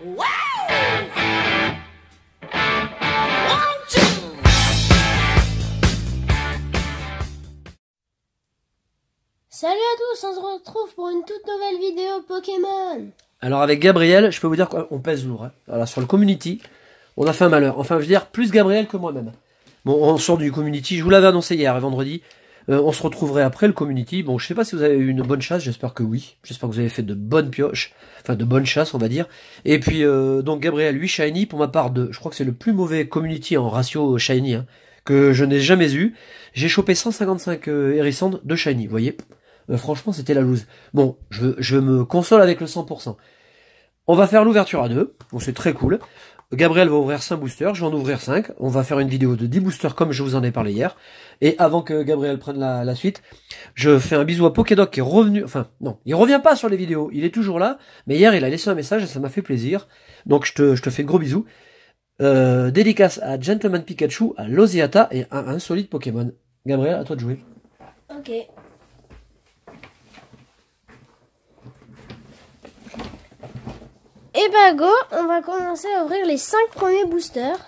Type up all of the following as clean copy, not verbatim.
Wow! Salut à tous, on se retrouve pour une toute nouvelle vidéo Pokémon. Alors avec Gabriel, je peux vous dire qu'on pèse lourd. Hein. Voilà, sur le community, on a fait un malheur. Enfin, je veux dire, plus Gabriel que moi-même. Bon, on sort du community, je vous l'avais annoncé hier, vendredi. On se retrouverait après le community. Bon, je sais pas si vous avez eu une bonne chasse, j'espère que oui. J'espère que vous avez fait de bonnes pioches. Enfin, de bonnes chasses, on va dire. Et puis, donc Gabriel, 8 shiny, pour ma part, je crois que c'est le plus mauvais community en ratio shiny, hein, que je n'ai jamais eu. J'ai chopé 155 hérissants de shiny, vous voyez. Franchement, c'était la loose. Bon, je me console avec le 100%. On va faire l'ouverture à 2. Bon, c'est très cool. Gabriel va ouvrir 5 boosters, je vais en ouvrir 5. On va faire une vidéo de 10 boosters comme je vous en ai parlé hier. Et avant que Gabriel prenne la suite, je fais un bisou à Pokédoc qui est revenu. Enfin, non, il revient pas sur les vidéos. Il est toujours là. Mais hier, il a laissé un message et ça m'a fait plaisir. Donc, je te fais de gros bisous. Dédicace à Gentleman Pikachu, à Losiata et à un solide Pokémon. Gabriel, à toi de jouer. Ok. Et bah go, on va commencer à ouvrir les 5 premiers boosters.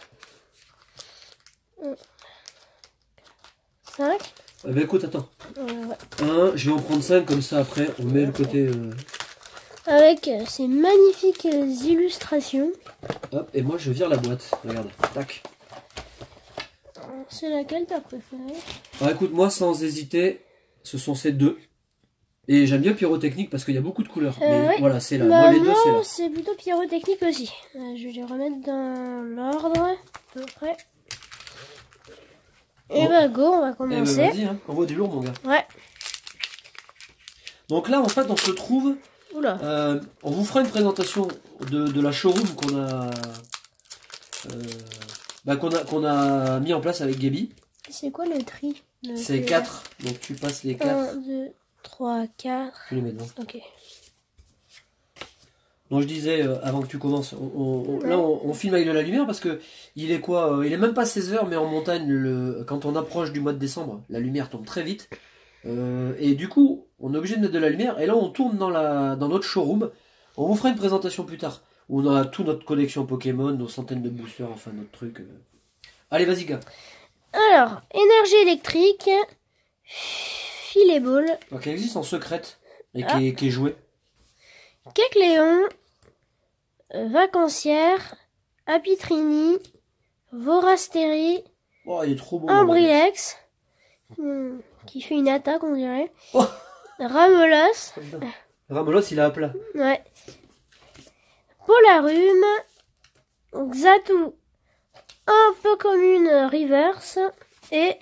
5. Eh ben écoute, attends. Ouais. 1, je vais en prendre 5 comme ça après, on met le côté... Avec ces magnifiques illustrations. Hop, et moi je vire la boîte, regarde, tac. C'est laquelle t'as préférée? Alors écoute, moi sans hésiter, ce sont ces deux. Et j'aime bien pyrotechnique parce qu'il y a beaucoup de couleurs. Mais ouais. voilà, c'est là. Bah, moi les deux, c'est là. c'est plutôt pyrotechnique aussi. Je vais les remettre dans l'ordre, à peu près. Et bah go, on va commencer. Eh ben vas-y, hein, envoie du lourd mon gars. Ouais. Donc là, en fait, on se trouve... Oula. on vous fera une présentation de la showroom qu'on a mis en place avec Gaby. C'est quoi le tri? C'est 4, donc tu passes les 4. 1, 2, 3, 4. Tu les mets dedans. Ok. Donc je disais, avant que tu commences, là on filme avec de la lumière parce que il est quoi il est même pas 16 h, mais en montagne, quand on approche du mois de décembre, la lumière tombe très vite. Et du coup, on est obligé de mettre de la lumière. Et là, on tourne dans notre showroom. On vous fera une présentation plus tard, où on a toute notre collection Pokémon, nos centaines de boosters, enfin notre truc. Allez, vas-y, gars. Alors, énergie électrique, filet ball, Donc, elle existe en secrète et qui est jouée. Kecléon, vacancière, Apitrini, Vorasteri, Oh, il est trop beau. Ambrilex, qui fait une attaque, on dirait. Oh. Ramelos. Ramelos, il est à plat. Ouais. Polarum, Xatu, un peu commune reverse et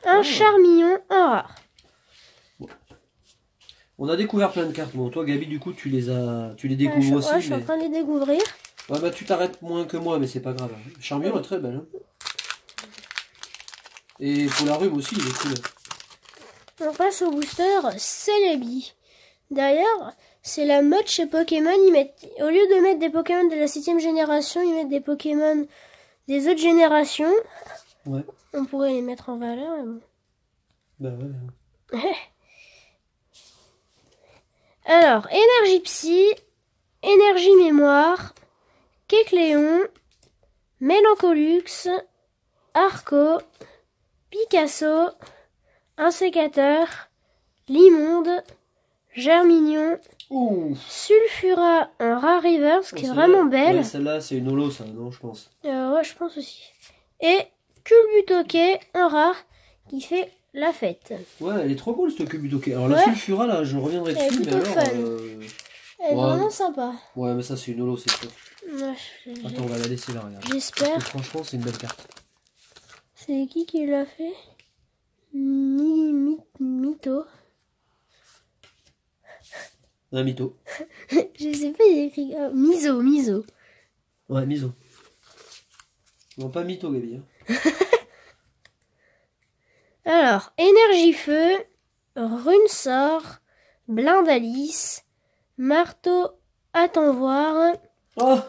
un Charmillon en rare. On a découvert plein de cartes. Bon, toi, Gaby, du coup, tu les découvres aussi. Ouais, je suis en train de les découvrir. Ouais, bah tu t'arrêtes moins que moi, mais c'est pas grave. Charmillon est très belle. Hein. Et Polarum aussi, il est cool. On passe au booster Celebi. D'ailleurs, c'est la mode chez Pokémon. Au lieu de mettre des Pokémon de la 7ème génération, ils mettent des Pokémon des autres générations. Ouais. On pourrait les mettre en valeur. Mais bon. Bah ouais. Alors, énergie psy, énergie mémoire, Kecléon, Mélancolux, Arco, Picasso, un sécateur, Limonde, Germignon, Sulfura en rare reverse qui est vraiment belle. Ouais, celle-là, c'est une holo, ça, non, je pense. Ouais, je pense aussi. Et Culbutoke en rare qui fait la fête. Ouais, elle est trop cool cette Culbutoke. Alors la Sulfura, là, je reviendrai dessus, mais alors... Elle est vraiment sympa. Ouais, mais ça, c'est une holo, c'est sûr. Ouais, attends, on va la laisser là, regarde. J'espère. Franchement, c'est une belle carte. C'est qui l'a fait? Mytho. Un mytho. Je sais pas, il écrit Miso. Ouais, Miso. Non, pas mytho, Gaby. Hein. Alors, énergie feu, rune sort, Blindalice, marteau à t'en voir,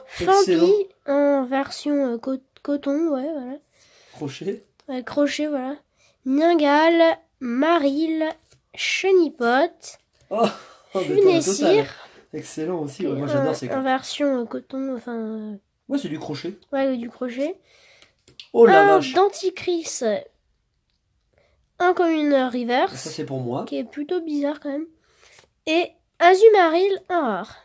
Flampi en version coton, ouais, voilà. Crochet. Ouais, crochet, voilà. Ningal, Maril, Chenipote, Funessir, Excellent aussi, ouais, moi j'adore ces En cartes. version coton, enfin... Ouais, c'est du crochet. ouais, du crochet. Oh la Un vache. dentifrice, un Communeur Ça Reverse, c'est pour moi. qui est plutôt bizarre quand même. Et Azumarill, un rare.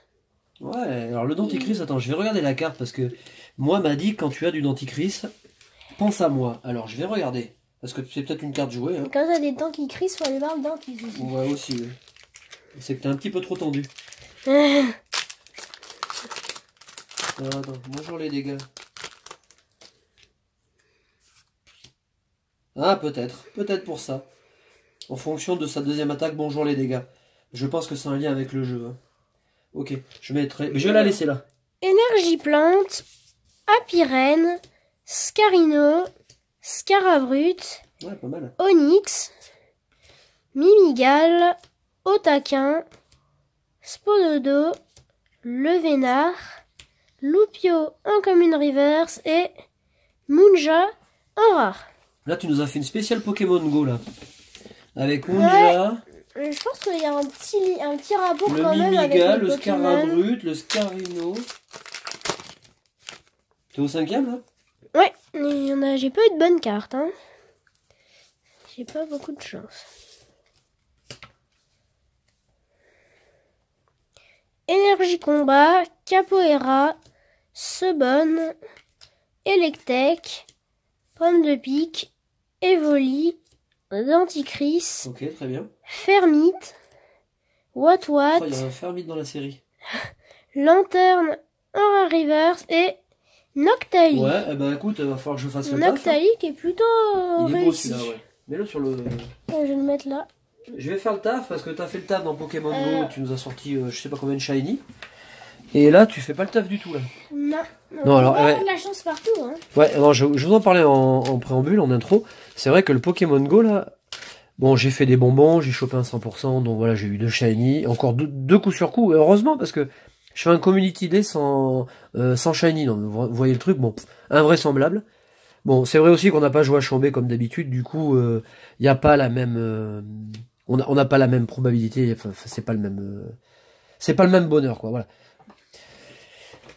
Ouais, alors le dentifrice, attends, je vais regarder la carte parce que moi m'a dit quand tu as du dentifrice, pense à moi. Alors je vais regarder. Parce que c'est peut-être une carte jouée. Hein. Et quand t'as des dents qui crissent, faut aller voir le dentiste aussi. Ouais, aussi. Ouais. C'est que t'es un petit peu trop tendu. Attends, bonjour les dégâts. Ah, peut-être. Peut-être pour ça. En fonction de sa deuxième attaque, bonjour les dégâts. Je pense que c'est un lien avec le jeu. Hein. Ok, je mettrai... Mais je vais la laisser là. Énergie plante, Apirène, Scarino, Scarabrut, Ouais, pas mal. Onyx, Mimigal, Otaquin, Spododo, Levénard, Loupio en commune reverse et Munja en rare. Là, tu nous as fait une spéciale Pokémon Go là. Avec Munja, Je pense qu'il y a un petit rapport le quand même avec Mimiga, les le Pokémon. Scarabrut, le Scarino. T'es au 5e là? Ouais, j'ai pas eu de bonnes cartes. Hein. J'ai pas beaucoup de chance. Énergie combat, Capoeira, Sebonne, Electek, Pomme de pique, Evoli, Denticris, Ok, très bien. Fermite, Watwat, Oh, il y a un Fermite dans la série. Lanterne, Aura Reverse et Noctali. Ouais, eh ben écoute, va falloir que je fasse le taf. Hein. Noctali qui est plutôt Il est beau réussi. celui-là, ouais. Mets-le sur le... Je vais le mettre là. Je vais faire le taf parce que t'as fait le taf dans Pokémon Go, tu nous as sorti je sais pas combien de shiny. Et là, tu fais pas le taf du tout là. Non. Non, alors, on va ouais. avoir de la chance partout. Hein. Ouais, alors je vous en parlais en préambule, en intro. C'est vrai que le Pokémon Go là, bon, j'ai fait des bonbons, j'ai chopé un 100%, donc voilà, j'ai eu 2 shiny, encore deux coups sur coup. Heureusement parce que je fais un community day sans shiny, non, vous voyez le truc, bon, invraisemblable. Bon, c'est vrai aussi qu'on n'a pas joué à Chambé comme d'habitude, du coup, il n'y a pas la même, on n'a pas la même probabilité, enfin, c'est pas le même bonheur, quoi, voilà.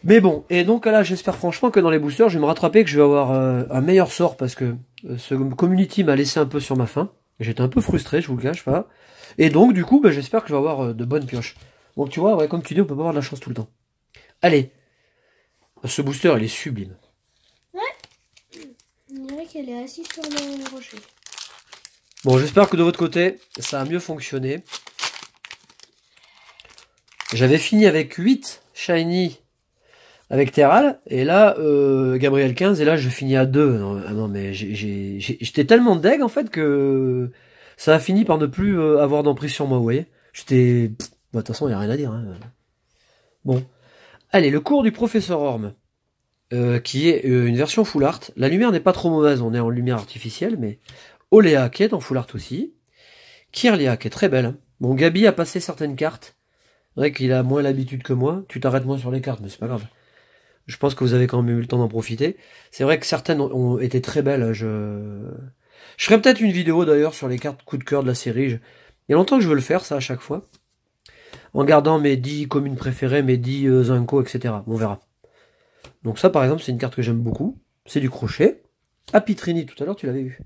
Mais bon, et donc là, j'espère franchement que dans les boosters, je vais me rattraper, que je vais avoir un meilleur sort, parce que ce community m'a laissé un peu sur ma faim. J'étais un peu frustré, je vous le cache pas. Et donc, du coup, j'espère que je vais avoir de bonnes pioches. Donc tu vois, ouais, comme tu dis, on peut pas avoir de la chance tout le temps. Allez, ce booster, il est sublime. On dirait qu'elle est assise sur le rocher. Bon, j'espère que de votre côté, ça a mieux fonctionné. J'avais fini avec 8 shiny avec Terral, et là, Gabriel 15, et là, je finis à 2. Non, mais j'étais tellement deg, en fait, que ça a fini par ne plus avoir d'emprise sur moi, vous voyez. J'étais... De toute façon, il n'y a rien à dire. Hein. Bon. Allez, le cours du professeur Orme, qui est une version full art. La lumière n'est pas trop mauvaise, on est en lumière artificielle, mais... Oléa, qui est en full art aussi. Kirlia, qui est très belle. Hein. Bon, Gabi a passé certaines cartes. C'est vrai qu'il a moins l'habitude que moi. Tu t'arrêtes moins sur les cartes, mais c'est pas grave. Je pense que vous avez quand même eu le temps d'en profiter. C'est vrai que certaines ont été très belles. Je ferai peut-être une vidéo d'ailleurs sur les cartes coup de cœur de la série. Il y a longtemps que je veux le faire, ça, à chaque fois. En gardant mes 10 communes préférées, mes 10 Zinco, etc. On verra. Donc ça, par exemple, c'est une carte que j'aime beaucoup. C'est du crochet. Apitrini, tout à l'heure, tu l'avais vu.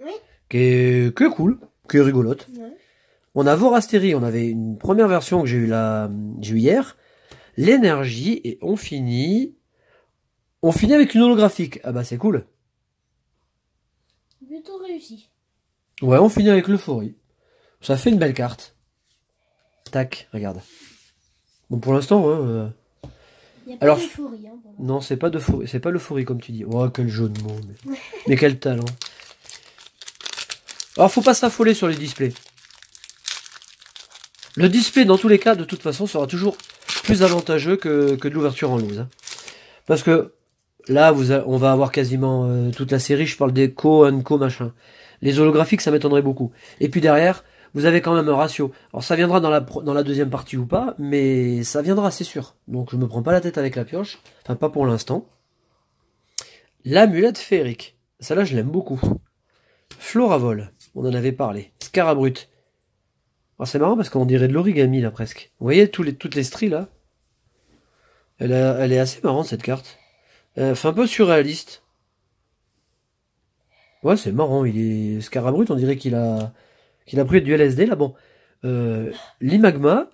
Oui. Qui est cool, qui est rigolote. Ouais. On a Vorasteri, on avait une première version que j'ai eu hier. L'énergie, et on finit avec une holographique. Ah bah c'est cool. Plutôt réussi. Ouais, on finit avec l'euphorie. Ça fait une belle carte. Tac, regarde. Bon, pour l'instant, hein, Il n'y a pas alors, d'euphorie. Hein, non, c'est pas l'euphorie comme tu dis. Oh, quel jeu de mots. Mais quel talent. Alors, faut pas s'affoler sur les displays. Le display, dans tous les cas, de toute façon, sera toujours plus avantageux que de l'ouverture en loose. Hein. Parce que là, on va avoir quasiment toute la série. Je parle des co, machin. Les holographiques, ça m'étonnerait beaucoup. Et puis derrière, vous avez quand même un ratio. Alors ça viendra dans la deuxième partie ou pas, mais ça viendra, c'est sûr. Donc je me prends pas la tête avec la pioche. Enfin, pas pour l'instant. L'amulette féerique. Celle-là, je l'aime beaucoup. Floravol. On en avait parlé. Scarabrut. Alors c'est marrant parce qu'on dirait de l'origami là presque. Vous voyez toutes les stries là? Elle est assez marrante cette carte. Elle fait un peu surréaliste. Ouais, c'est marrant, il est Scarabrut, on dirait qu'il a pris du LSD là. Bon, l'Imagma,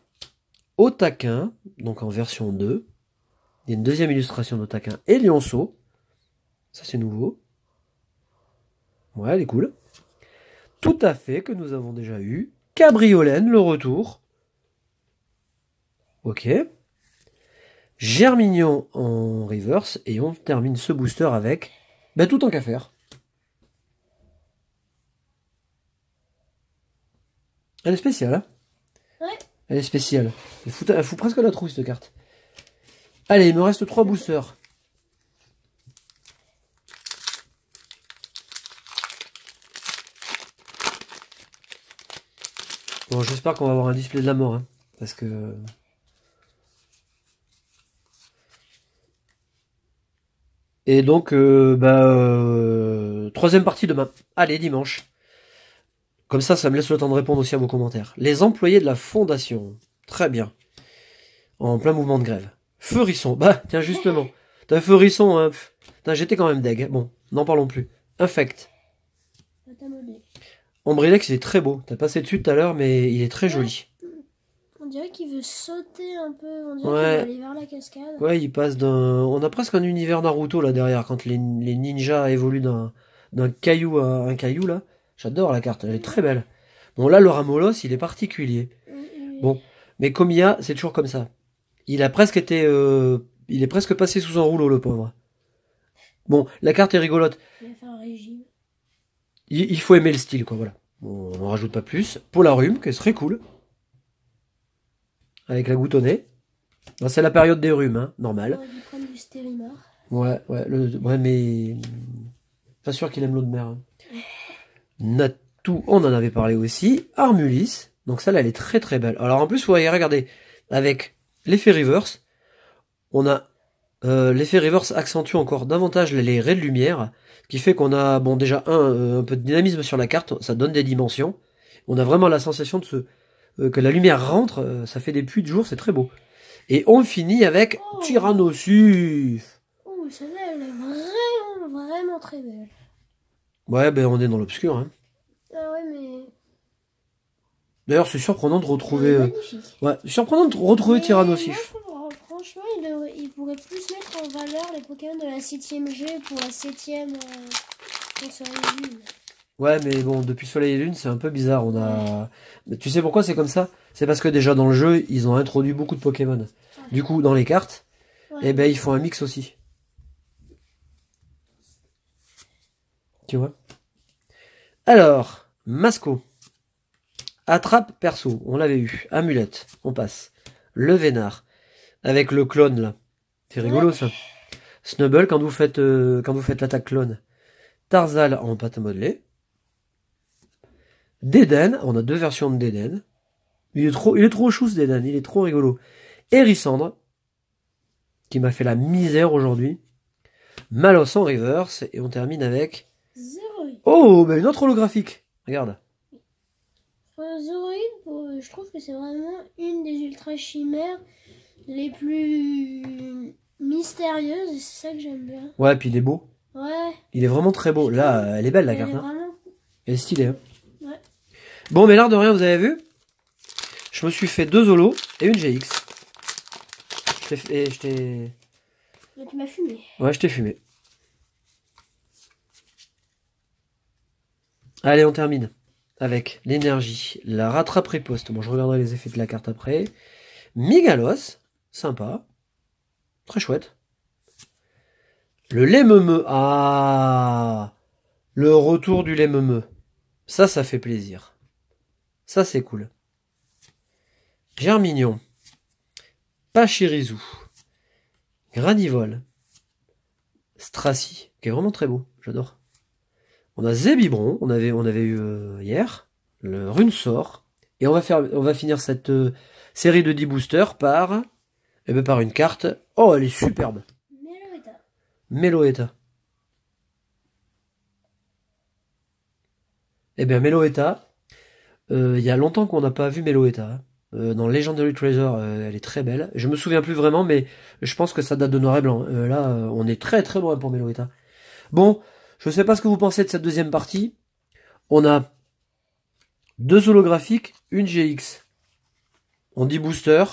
au taquin, donc en version 2. Il y a une deuxième illustration de taquin et Lionceau. Ça c'est nouveau. Ouais, elle est cool. Tout à fait, que nous avons déjà eu. Cabriolène, le retour. Ok. Germignon en reverse. Et on termine ce booster avec... Ben, tout en qu'à faire. Elle est spéciale, hein? Ouais. Elle est spéciale. Elle fout presque la trouille, cette carte. Allez, il me reste 3 boosters. Bon, j'espère qu'on va avoir un display de la mort, hein, parce que... Et donc, troisième partie demain. Allez, dimanche. Comme ça me laisse le temps de répondre aussi à vos commentaires. Les employés de la fondation. Très bien. En plein mouvement de grève. Feurisson. Bah, tiens, justement. T'as Feurisson, hein. Putain, j'étais quand même deg. Bon, n'en parlons plus. Infect. Ombrilex, il est très beau. T'as passé dessus tout à l'heure, mais il est très joli. On dirait qu'il veut sauter un peu. On dirait qu'il veut aller vers la cascade. Ouais, il passe d'un... On a presque un univers Naruto, là, derrière. Quand les ninjas évoluent d'un caillou à un caillou, là. J'adore la carte. Elle est très belle. Bon, là, le Ramolos, il est particulier. Bon. Mais comme il y a, c'est toujours comme ça. Il a presque été... il est presque passé sous un rouleau, le pauvre. Bon, la carte est rigolote. Il va faire un régime. Il faut aimer le style, quoi, voilà. Bon, on n'en rajoute pas plus. Polarum, qui serait cool. Avec la goutte au nez. Ben, c'est la période des rhumes, hein, normal. On aurait dû prendre du Stérimar. Ouais, mais... Pas sûr qu'il aime l'eau de mer. Hein. Natou, on en avait parlé aussi. Armulis. Donc celle-là, elle est très très belle. Alors en plus, vous voyez, regardez. Avec l'effet reverse, on a... l'effet reverse accentue encore davantage les raies de lumière, qui fait qu'on a, bon, déjà, un peu de dynamisme sur la carte, ça donne des dimensions. On a vraiment la sensation que la lumière rentre, ça fait des puits de jour, c'est très beau. Et on finit avec Tyrannosif. Oh, celle-là, elle est vraiment très belle. Ouais, ben on est dans l'obscur. Hein. Ah ouais, mais... D'ailleurs, c'est surprenant de retrouver... magnifique. Ouais, surprenant de retrouver Tyrannosif. Franchement, il pourrait plus mettre en valeur les Pokémon de la 7ème G pour la 7ème Soleil et Lune. Ouais, mais bon, depuis Soleil et Lune, c'est un peu bizarre. On a... Mais tu sais pourquoi c'est comme ça? C'est parce que déjà dans le jeu, ils ont introduit beaucoup de Pokémon. Ouais. Du coup, dans les cartes, eh ben, ils font un mix aussi. Tu vois? Alors, Masco. Attrape perso, on l'avait eu. Amulette, on passe. Le Vénard. Avec le clone là. C'est rigolo ça. Snubble quand vous faites l'attaque clone. Tarzal en pâte à modeler. Déden, on a 2 versions de Déden. Il est trop chou ce Déden, il est trop rigolo. Hérissandre, qui m'a fait la misère aujourd'hui. Malos en reverse, et on termine avec... Zoroïde. Oh, ben une autre holographique. Regarde. Zoroïde, je trouve que c'est vraiment une des ultra chimères les plus mystérieuses, et c'est ça que j'aime bien. Ouais, puis il est beau. Ouais. Il est vraiment très beau. Là, elle est belle la carte. Hein. Vraiment... Elle est stylée. Hein. Ouais. Bon, mais l'air de rien, vous avez vu? Je me suis fait 2 Zolos et une GX. Je t'ai... Là, tu m'as fumé. Ouais, je t'ai fumé. Allez, on termine avec l'énergie, la rattrape riposte. Bon, je regarderai les effets de la carte après. Migalos, sympa. Très chouette. Le lait meumeux. Ah, le retour du lait meumeux. Ça fait plaisir. Ça, c'est cool. Germignon. Pachirisu. Granivol. Stracy, qui est vraiment très beau. J'adore. On a Zébibron, on avait eu hier. Le Runesort. Et on va finir cette série de 10 boosters par une carte. Oh, elle est superbe. Meloetta. Eh bien, Meloetta, Il y a longtemps qu'on n'a pas vu Meloetta. Hein. Dans Legendary Treasure, elle est très belle. Je me souviens plus vraiment, mais je pense que ça date de noir et blanc. Là, on est très très loin pour Meloetta. Bon, je sais pas ce que vous pensez de cette deuxième partie. On a 2 holographiques, une GX. On dit booster,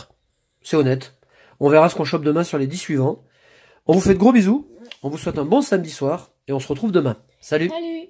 c'est honnête. On verra ce qu'on chope demain sur les 10 suivants. On vous fait de gros bisous, on vous souhaite un bon samedi soir, et on se retrouve demain. Salut! Salut!